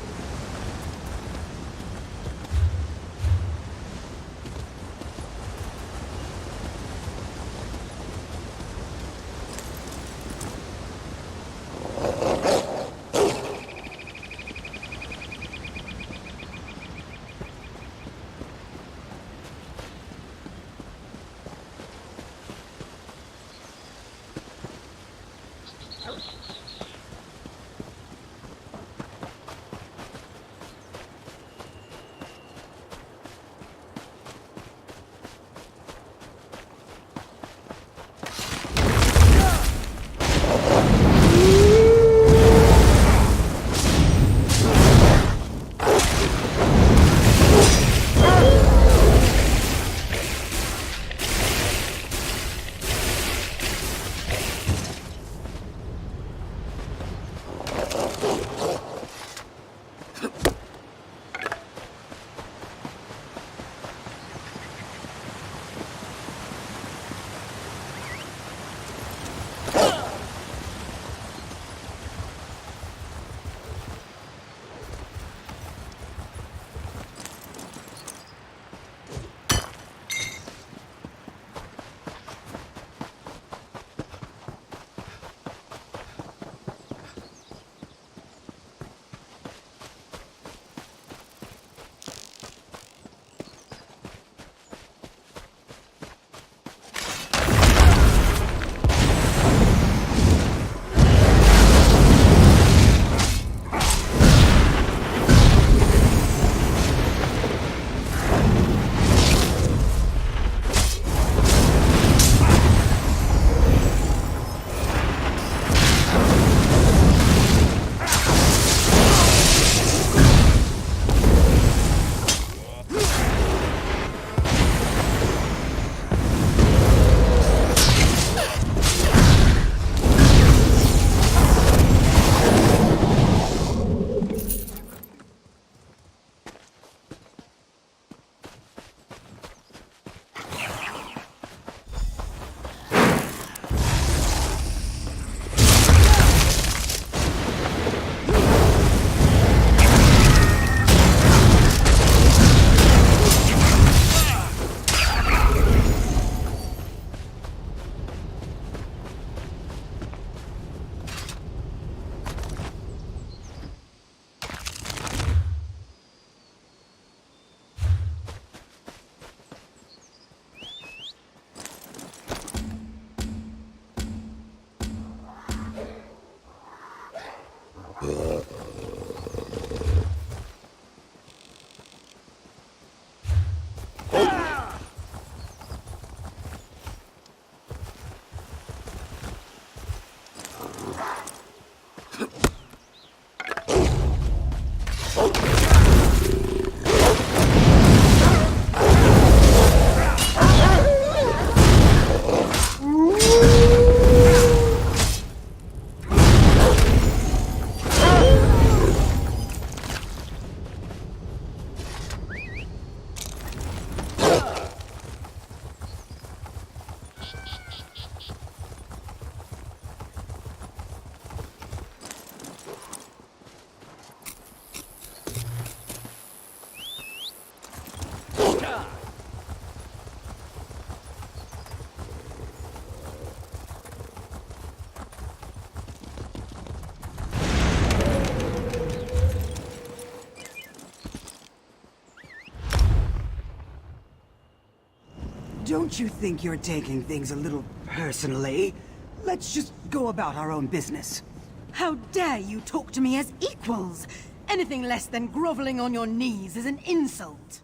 Don't you think you're taking things a little personally? Let's just go about our own business. How dare you talk to me as equals? Anything less than groveling on your knees is an insult.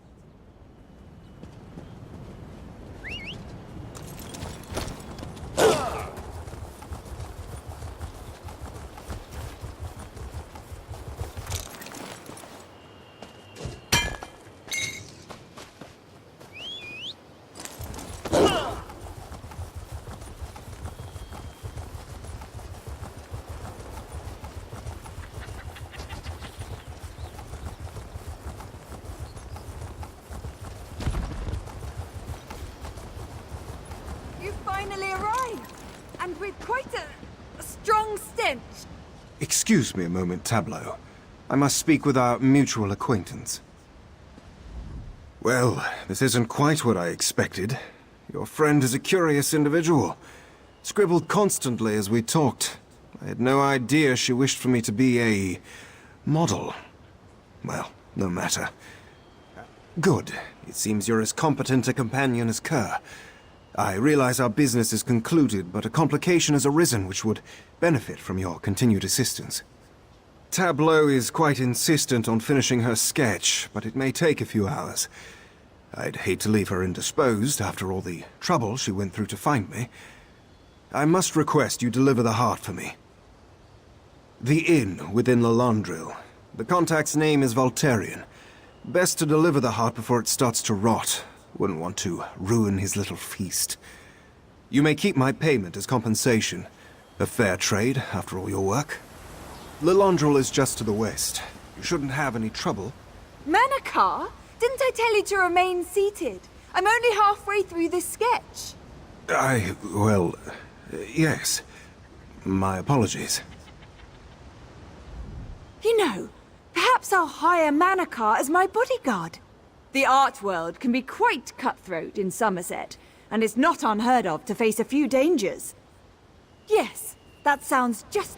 You finally arrived, and with quite a strong stench. Excuse me a moment, Tableau. I must speak with our mutual acquaintance. Well, this isn't quite what I expected. Your friend is a curious individual. Scribbled constantly as we talked. I had no idea she wished for me to be a model. Well, no matter. Good. It seems you're as competent a companion as Kerr. I realize our business is concluded, but a complication has arisen which would benefit from your continued assistance. Tableau is quite insistent on finishing her sketch, but it may take a few hours. I'd hate to leave her indisposed after all the trouble she went through to find me. I must request you deliver the heart for me. The inn within La Landril. The contact's name is Voltarian. Best to deliver the heart before it starts to rot. Wouldn't want to ruin his little feast. You may keep my payment as compensation. A fair trade, after all your work. La Landril is just to the west. You shouldn't have any trouble. Manakar? Didn't I tell you to remain seated? I'm only halfway through this sketch. Well, yes. My apologies. You know, perhaps I'll hire Manakar as my bodyguard. The art world can be quite cutthroat in Summerset, and it's not unheard of to face a few dangers. Yes, that sounds just...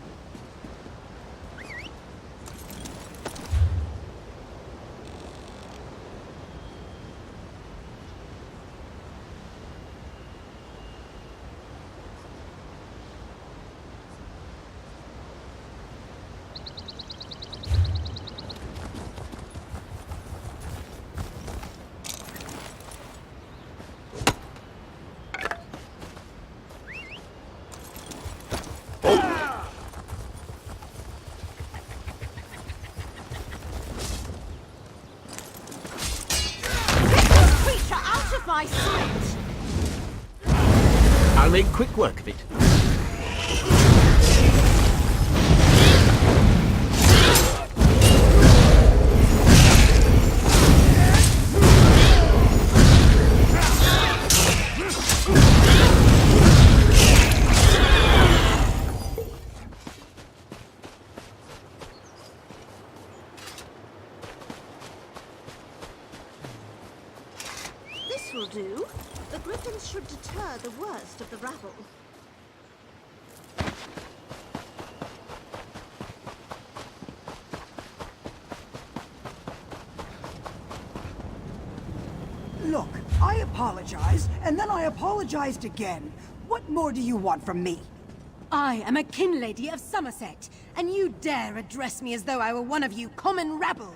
My sight! I'll make quick work of it. This will do. The griffins should deter the worst of the rabble. Look, I apologized, and then I apologized again. What more do you want from me? I am a kin lady of Summerset, and you dare address me as though I were one of you common rabble.